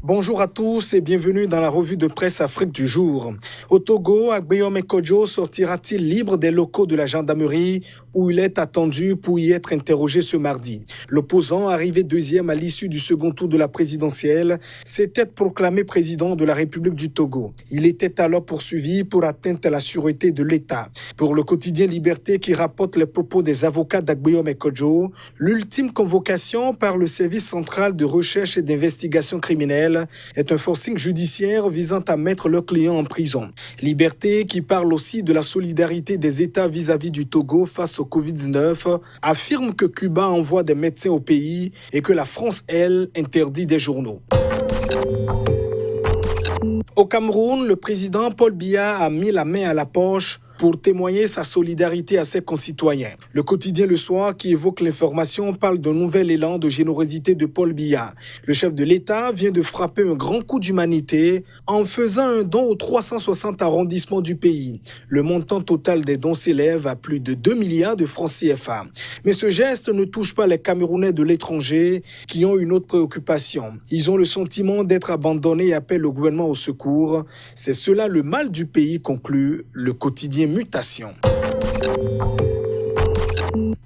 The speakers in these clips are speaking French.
Bonjour à tous et bienvenue dans la revue de presse Afrique du jour. Au Togo, Agbeom Ekodjo sortira-t-il libre des locaux de la gendarmerie où il est attendu pour y être interrogé ce mardi? L'opposant, arrivé deuxième à l'issue du second tour de la présidentielle, s'était proclamé président de la République du Togo. Il était alors poursuivi pour atteinte à la sûreté de l'État. Pour le quotidien Liberté qui rapporte les propos des avocats d'Agbeom Ekodjo, l'ultime convocation par le service central de recherche et d'investigation criminelle est un forcing judiciaire visant à mettre le client en prison. Liberté, qui parle aussi de la solidarité des États vis-à-vis du Togo face au Covid-19, affirme que Cuba envoie des médecins au pays et que la France, elle, interdit des journaux. Au Cameroun, le président Paul Biya a mis la main à la poche pour témoigner sa solidarité à ses concitoyens. Le quotidien Le Soir, qui évoque l'information, parle d'un nouvel élan de générosité de Paul Biya. Le chef de l'État vient de frapper un grand coup d'humanité en faisant un don aux 360 arrondissements du pays. Le montant total des dons s'élève à plus de 2 milliards de francs CFA. Mais ce geste ne touche pas les Camerounais de l'étranger qui ont une autre préoccupation. Ils ont le sentiment d'être abandonnés et appellent le gouvernement au secours. C'est cela le mal du pays, conclut le quotidien Mutation.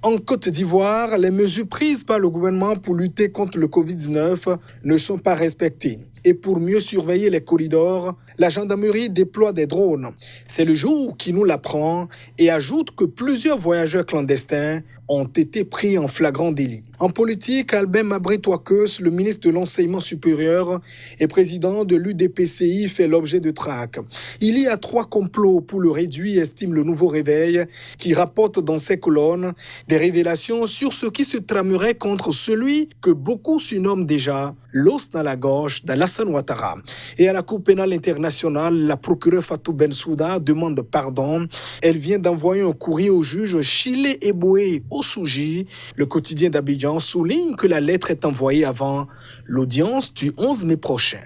En Côte d'Ivoire, les mesures prises par le gouvernement pour lutter contre le Covid-19 ne sont pas respectées. Et pour mieux surveiller les corridors, la gendarmerie déploie des drones. C'est le jour qui nous l'apprend et ajoute que plusieurs voyageurs clandestins ont été pris en flagrant délit. En politique, Albert Mabry-Touakeus, le ministre de l'Enseignement supérieur et président de l'UDPCI, fait l'objet de traques. Il y a 3 complots pour le réduire, estime le Nouveau Réveil, qui rapporte dans ses colonnes des révélations sur ce qui se tramerait contre celui que beaucoup surnomment déjà l'os dans la gorge d'Alassane Ouattara. Et à la Cour pénale internationale, la procureure Fatou Bensouda demande pardon. Elle vient d'envoyer un courrier au juge Chile Eboé Osouji. Le quotidien d'Abidjan souligne que la lettre est envoyée avant l'audience du 11 mai prochain.